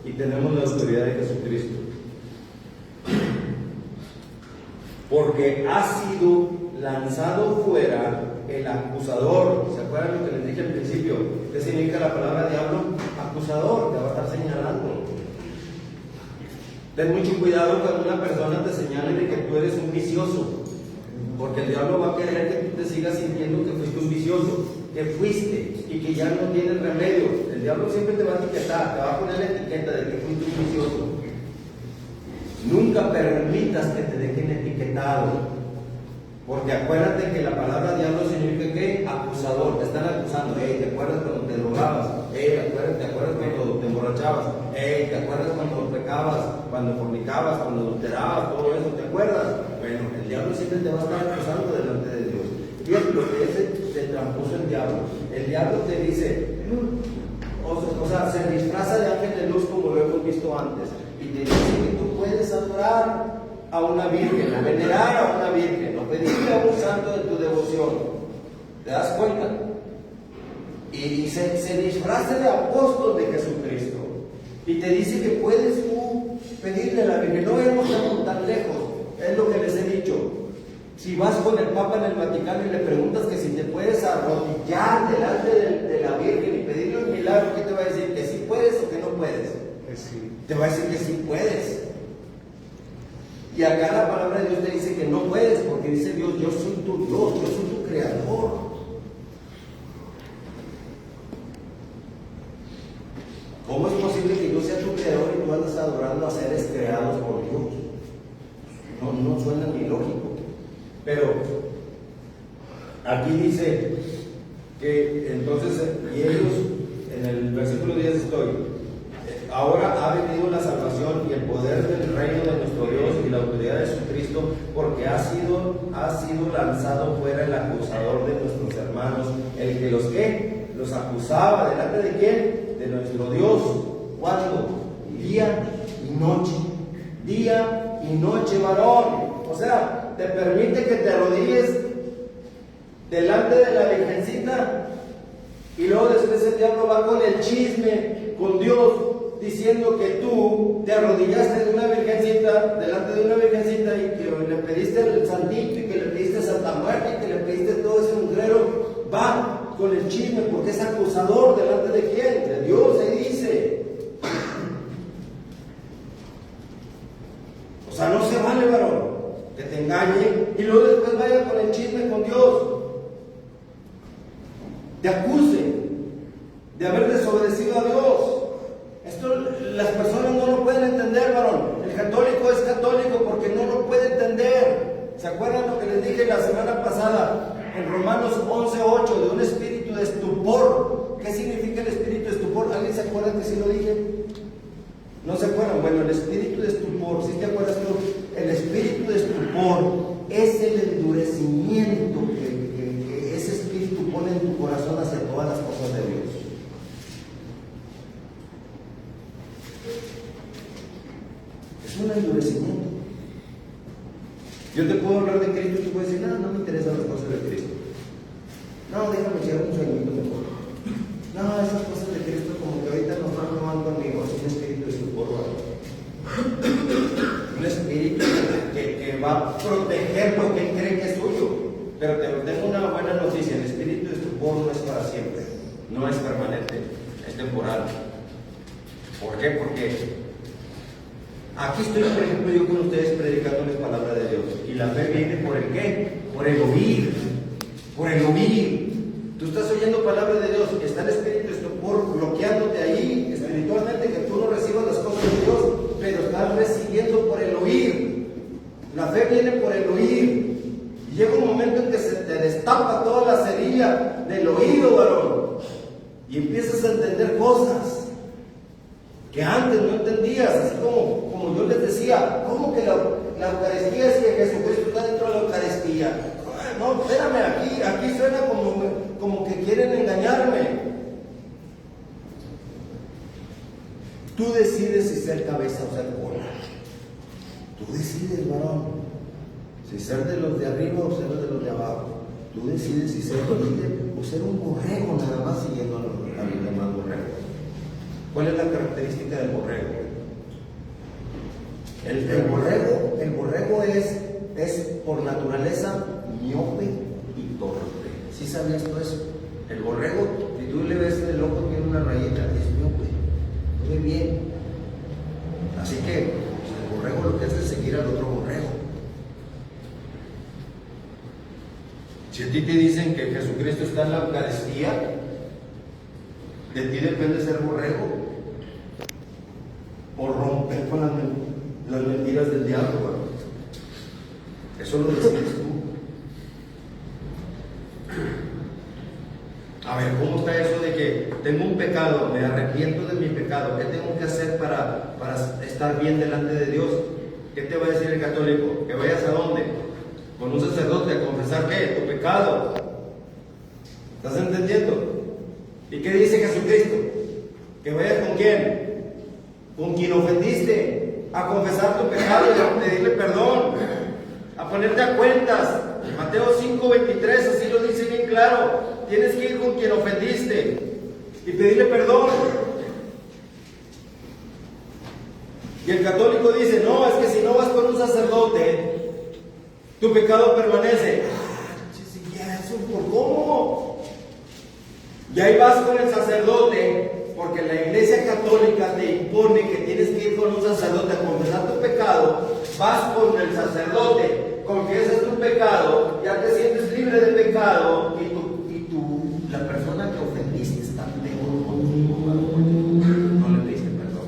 y tenemos la autoridad de Jesucristo. Porque ha sido lanzado fuera el acusador. ¿Se acuerdan lo que les dije al principio? ¿Qué significa la palabra diablo? Acusador, te va a estar señalando. Ten mucho cuidado cuando una persona te señale de que tú eres un vicioso, porque el diablo va a querer que tú te sigas sintiendo que fuiste un vicioso, que fuiste y que ya no tienes remedio. El diablo siempre te va a etiquetar, te va a poner la etiqueta de que fuiste un vicioso. Nunca permitas que te dejen etiquetado, porque acuérdate que la palabra diablo significa ¿qué? Acusador. Te están acusando. ¿Te acuerdas cuando te drogabas? ¿Te acuerdas cuando te emborrachabas? ¿Te acuerdas cuando pecabas, cuando fornicabas, cuando adulterabas? Todo eso, ¿te acuerdas? Bueno, el diablo siempre te va a estar acusando delante de Dios. Fíjate lo que se trampuso el diablo. El diablo te dice, o sea, se disfraza de ángel de luz, como lo hemos visto antes, y te dice que tú puedes adorar a una virgen, o venerar a una virgen, o pedirle a un santo de tu devoción. ¿Te das cuenta? Y se disfraza de apóstol de Jesucristo. Y te dice que puedes tú pedirle a la Virgen. No vayamos tan lejos, es lo que les he dicho. Si vas con el Papa en el Vaticano y le preguntas que si te puedes arrodillar delante de la Virgen y pedirle un milagro, ¿qué te va a decir? ¿Que sí puedes o que no puedes? Sí. Te va a decir que sí puedes. Y acá la palabra de Dios te dice que no puedes, porque dice Dios: yo soy tu Dios, yo soy tu creador. ¿Cómo es posible que yo sea tu creador y tú andas adorando a seres creados por Dios? No ilógico. Pero aquí dice que entonces, y ellos, en el versículo 10 estoy, ahora ha venido la salvación y el poder del reino de nuestro Dios y la autoridad de Jesucristo, porque ha sido lanzado fuera el acusador de nuestros hermanos, el que los acusaba, ¿delante de quién? De nuestro Dios. ¿Cuándo? Día y noche. Día y noche, varón. O sea, te permite que te arrodilles delante de la Virgencita, y luego después el diablo va con el chisme con Dios, diciendo que tú te arrodillaste de una virgencita, delante de una virgencita, y que le pediste el santito, y que le pediste Santa Muerte, y que le pediste todo ese mugrero. Va con el chisme porque es acusador. ¿Delante de quién? De Dios, se dice. O sea, no se vale, varón, que te engañe y luego después vaya con el chisme con Dios, te acuse de haber desobedecido a Dios. Esto las personas no lo pueden entender, varón. El católico es católico porque no lo puede entender. ¿Se acuerdan lo que les dije la semana pasada en Romanos 11:8 de un espíritu de estupor? ¿Qué significa el espíritu de estupor? ¿Alguien se acuerda que sí lo dije? ¿No se acuerdan? Bueno, el espíritu de estupor, ¿sí te acuerdas tú? El espíritu de estupor es el endurecimiento que ese espíritu pone en tu corazón hacia todas las cosas de Dios. Es un endurecimiento. Yo te puedo hablar de Cristo y tú puedes decir, no me interesan las cosas de Cristo. No, déjame echar un sueñito mejor. No, esas cosas de Cristo como que ahorita no van conmigo. Es un espíritu de estupor, un espíritu que va a proteger lo que él cree que es suyo. Pero te tengo una buena noticia: el espíritu de estupor no es para siempre, no es permanente, es temporal. ¿Por qué? Porque aquí estoy, por ejemplo, yo con ustedes predicándoles palabra de Dios, y la fe viene por el ¿qué? Por el oír, por el oír. Tú estás oyendo palabra de Dios, está el espíritu de estupor bloqueándote ahí espiritualmente, que tú no recibas las cosas de Dios, pero estás recibiendo por el oír. La fe viene por el oír, y llega un momento en que se te destapa toda la cerilla del oído, varón, y empiezas a entender cosas que antes no entendías, así como yo les decía, ¿cómo que la Eucaristía es que Jesucristo está dentro de la Eucaristía? No, espérame, aquí suena como que quieren engañarme. Tú decides si ser cabeza o ser cola. Tú decides, varón, si ser de los de arriba o ser de los de abajo. Tú decides si ser líder o ser un borrego, nada más siguiendo a los demás borregos. ¿Cuál es la característica del borrego? El borrego es por naturaleza miope y torpe. ¿Sí sabías tú eso? El borrego, si tú le ves el ojo, tiene una rayita, es miope. Muy bien. Así que el borrego lo que hace es seguir al otro borrego. Si a ti te dicen que Jesucristo está en la Eucaristía, de ti depende ser borrego o romper con las mentiras del diablo, ¿verdad? Eso lo decides tú. A ver, ¿cómo está eso de que tengo un pecado, me arrepiento de mi pecado? ¿Qué tengo que hacer para estar bien delante de Dios? ¿Qué te va a decir el católico? ¿Que vayas a dónde? Con un sacerdote a confesar ¿qué? Tu pecado. ¿Estás entendiendo? ¿Y qué dice Jesucristo? ¿Que vayas con quién? Con quien ofendiste, a confesar tu pecado y a pedirle perdón, a ponerte a cuentas. Mateo 5:23, así lo dice bien claro. Tienes que ir con quien ofendiste y pedirle perdón. Y el católico dice, no, es que si no vas con un sacerdote, tu pecado permanece. ¿Por cómo? Y ahí vas con el sacerdote, porque la Iglesia Católica te impone que tienes que ir con un sacerdote a confesar tu pecado. Vas con el sacerdote, confiesas tu pecado, ya te sientes libre de pecado, y la persona que ofendiste está peor contigo, no le pediste perdón.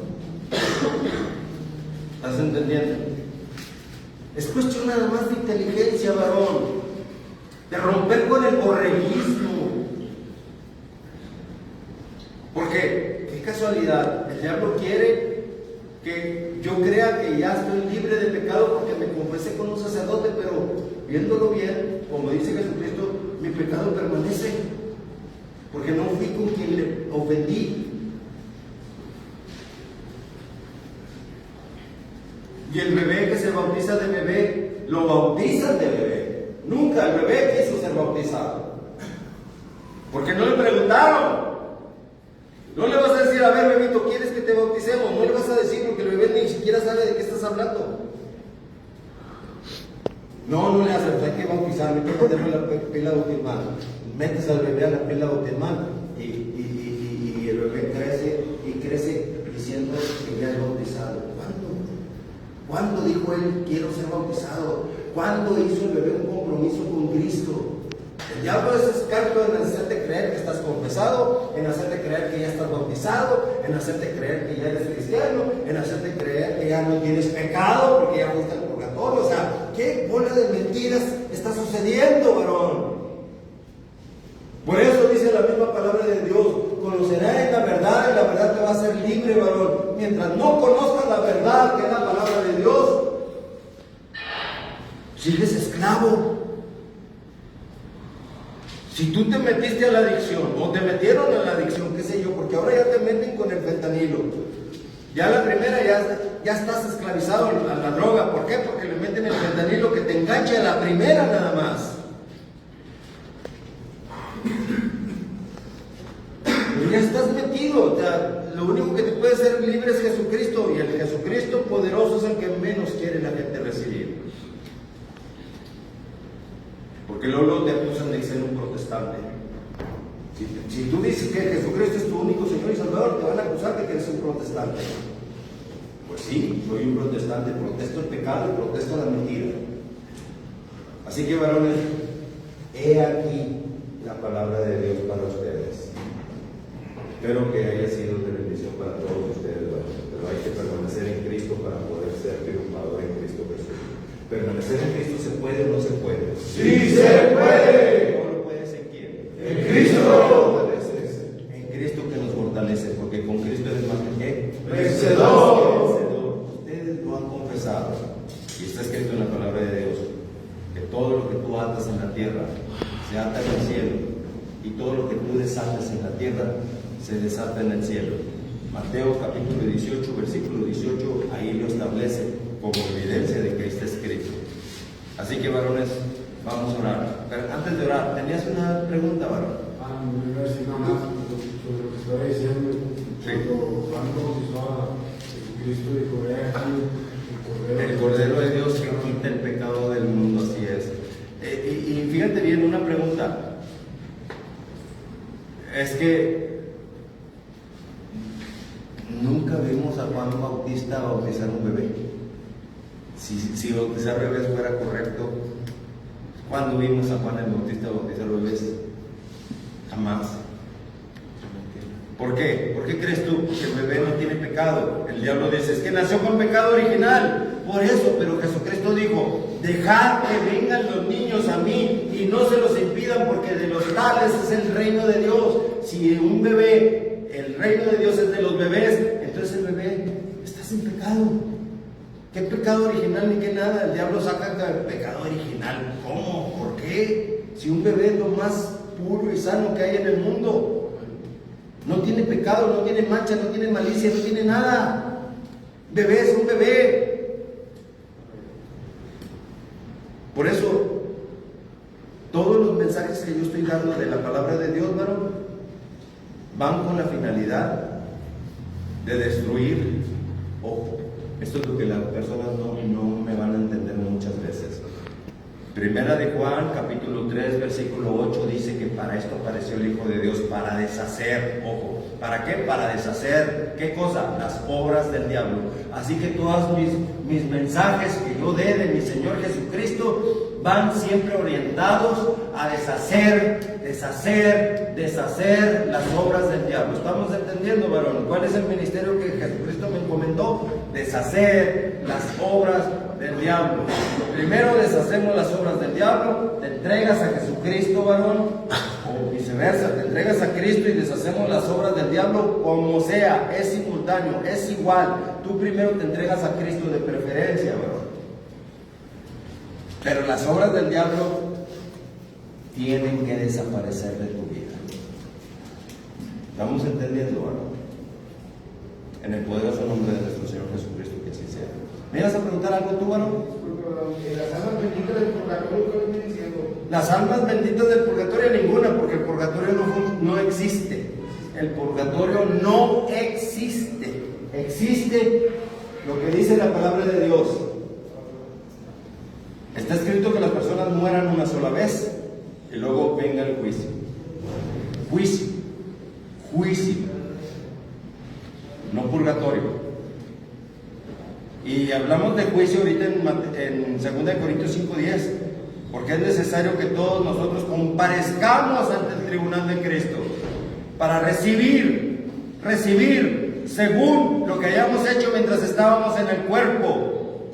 ¿Estás entendiendo? Es cuestión nada más de inteligencia, varón. De romper con el borreguismo. Porque, qué casualidad, el diablo quiere que yo crea que ya estoy libre de pecado porque me confesé con un sacerdote, pero viéndolo bien, como dice Jesucristo, mi pecado permanece, porque no fui con quien le ofendí. Y el bebé que se bautiza de bebé, lo bautizan de bebé. Nunca el bebé quiso ser bautizado, porque no le preguntaron. No le vas a decir, a ver, bebito, ¿quieres que te bauticemos? No le vas a decir porque el bebé ni siquiera sabe de qué estás hablando. No le haces, hay que bautizarme, hay que meterme la pila bautismal. Metes al bebé a la pila bautismal y el bebé crece diciendo que ya es bautizado. ¿Cuándo dijo él, quiero ser bautizado? ¿Cuándo hizo el bebé un compromiso con Cristo? El diablo es experto en hacerte creer que estás confesado, en hacerte creer que ya estás bautizado, en hacerte creer que ya eres cristiano, en hacerte creer que ya no tienes pecado porque ya fuiste al purgatorio. O sea, ¿qué bola de mentiras está sucediendo, varón? Por eso dice la misma palabra de Dios: conocerás la verdad y la verdad te va a hacer libre, varón. Mientras no conozcas la verdad, que es la palabra de Dios, sigues esclavo. Si tú te metiste a la adicción, o te metieron a la adicción, qué sé yo, porque ahora ya te meten con el fentanilo. Ya la primera, ya estás esclavizado a la droga. ¿Por qué? Porque le meten el fentanilo que te engancha a la primera nada más. Pero ya estás metido. O sea, lo único que te puede hacer libre es Jesucristo, y el Jesucristo poderoso es el que menos quiere la gente recibir. Porque luego te acusan de ser un protestante. Si tú dices que Jesucristo es tu único Señor y Salvador, te van a acusar de que eres un protestante. Pues sí, soy un protestante, protesto el pecado y protesto la mentira. Así que, varones, he aquí la palabra de Dios para ustedes. Espero que haya sido de bendición para todos ustedes, varones, pero hay que permanecer en Cristo para poder ser triunfador en Cristo Jesús. ¿Permanecer en Cristo se puede o no se puede? ¡Sí se puede! ¿Cómo lo puedes en quién? ¡En Cristo! En Cristo que nos fortalece, porque con Cristo eres más que ¡Vencedor! Ustedes lo han confesado, y está escrito en la palabra de Dios, que todo lo que tú atas en la tierra se ata en el cielo, y todo lo que tú desates en la tierra se desata en el cielo. Mateo capítulo 18, versículo 18, ahí lo establece como evidencia de que está escrito. Así que, varones, vamos a orar. Pero antes de orar, ¿tenías una pregunta, varón? Me iba a decir nada más sobre lo que estaba diciendo. Cuando Juan bautizó a Jesucristo, dijo: "He aquí El Cordero de Dios que quita el pecado del mundo", así es. Y fíjate bien, una pregunta. Es que nunca vimos a Juan Bautista bautizar un bebé. Si bautizar bebés fuera correcto, ¿cuándo vimos a Juan el Bautista bautizar bebés? Jamás. ¿Por qué? ¿Por qué crees tú que el bebé no tiene pecado? El diablo dice: es que nació con pecado original. Por eso, pero Jesucristo dijo: dejad que vengan los niños a mí y no se los impidan, porque de los tales es el reino de Dios. Si un bebé, el reino de Dios es de los bebés, entonces el bebé está sin pecado. ¿Qué pecado original ni qué nada? El diablo saca el pecado original. ¿Cómo? ¿Por qué? Si un bebé es lo más puro y sano que hay en el mundo, no tiene pecado, no tiene mancha, no tiene malicia, no tiene nada. Bebé es un bebé. Por eso, todos los mensajes que yo estoy dando de la palabra de Dios, varón, van con la finalidad de destruir. Ojo, esto es lo que las personas no me van a entender muchas veces. Primera de Juan, capítulo 3, versículo 8, dice que para esto apareció el Hijo de Dios, para deshacer. Ojo, ¿para qué? Para deshacer, ¿qué cosa? Las obras del diablo. Así que todos mis mensajes que yo dé de mi Señor Jesucristo van siempre orientados a deshacer deshacer las obras del diablo. ¿Estamos entendiendo, varón? ¿Cuál es el ministerio que Jesucristo me encomendó? Deshacer las obras del diablo. Primero deshacemos las obras del diablo, te entregas a Jesucristo, varón, o viceversa, te entregas a Cristo y deshacemos las obras del diablo, como sea, es simultáneo, es igual. Tú primero te entregas a Cristo de preferencia, varón. Pero las obras del diablo tienen que desaparecer de tu vida. ¿Estamos entendiendo, varón? En el poderoso nombre de nuestro Señor Jesucristo, que así sea. ¿Me ibas a preguntar algo tú, varón? Las almas benditas del purgatorio, ¿qué viene diciendo? Las almas benditas del purgatorio, ninguna, porque el purgatorio no existe. El purgatorio no existe. Existe lo que dice la palabra de Dios. Está escrito que las personas mueran una sola vez y luego venga el juicio. Juicio. No purgatorio. Y hablamos de juicio ahorita en 2 Corintios 5:10, porque es necesario que todos nosotros comparezcamos ante el tribunal de Cristo para recibir según lo que hayamos hecho mientras estábamos en el cuerpo,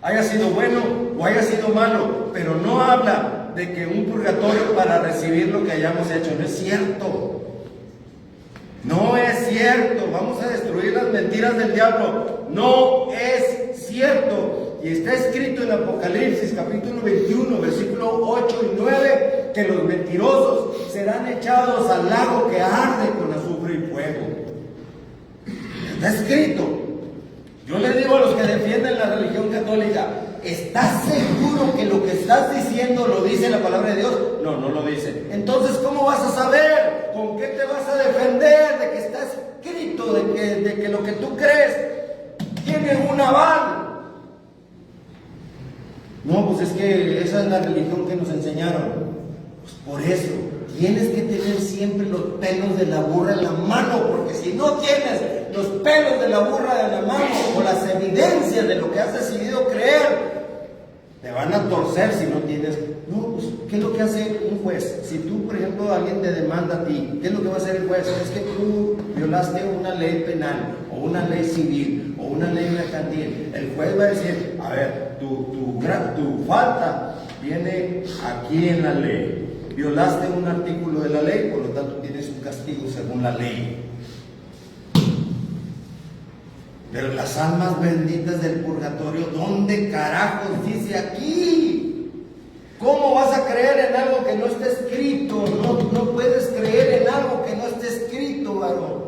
haya sido bueno o haya sido malo. Pero no habla de que un purgatorio para recibir lo que hayamos hecho. No es cierto. No es cierto. Vamos a destruir las mentiras del diablo. No es cierto. Y está escrito en Apocalipsis capítulo 21, versículo 8 y 9, que los mentirosos serán echados al lago que arde con azufre y fuego. Está escrito. Yo le digo a los que defienden la religión católica, ¿estás seguro que lo que estás diciendo lo dice la palabra de Dios? No, no lo dice. Entonces, ¿cómo vas a saber? ¿Con qué te vas a defender de que está escrito, de que lo que tú crees tiene un aval? No, pues es que esa es la religión que nos enseñaron. Pues por eso, tienes que tener siempre los pelos de la burra en la mano, porque si no tienes los pelos de la burra en la mano o las evidencias de lo que has decidido creer, te van a torcer si no tienes. No, pues, ¿qué es lo que hace un juez? Si tú, por ejemplo, alguien te demanda a ti, ¿qué es lo que va a hacer el juez? Es que tú violaste una ley penal, o una ley civil, o una ley mercantil. El juez va a decir, a ver, tu falta viene aquí en la ley. Violaste un artículo de la ley, por lo tanto tienes un castigo según la ley. Pero las almas benditas del purgatorio, ¿dónde carajos dice aquí? ¿Cómo vas a creer en algo que no está escrito? No puedes creer en algo que no está escrito, varón.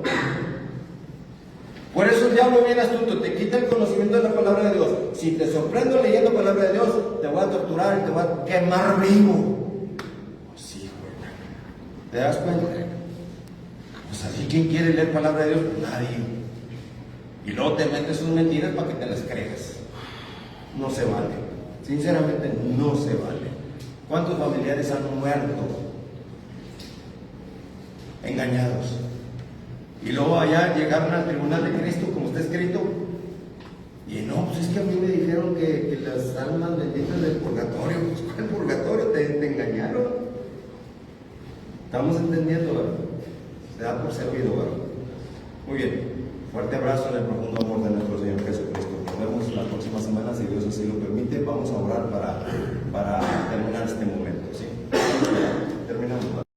Por eso el diablo viene astuto, te quita el conocimiento de la palabra de Dios. Si te sorprendo leyendo palabra de Dios, te voy a torturar y te voy a quemar vivo. Sí, güey. ¿Te das cuenta? Pues así, ¿quién quiere leer palabra de Dios? Nadie. Y luego te metes sus mentiras para que te las creas. No se vale. Sinceramente, no se vale. ¿Cuántos familiares han muerto engañados? Y luego allá llegaron al tribunal de Cristo, como está escrito. Y no, pues es que a mí me dijeron que las almas benditas del purgatorio. Pues ¿cuál purgatorio? Te engañaron. ¿Estamos entendiendo, verdad? Se da por servido, ¿verdad? Muy bien. Fuerte abrazo en el profundo amor de nuestro Señor Jesucristo. Nos vemos la próxima semana, si Dios así lo permite. Vamos a orar para terminar este momento, ¿sí? Terminamos.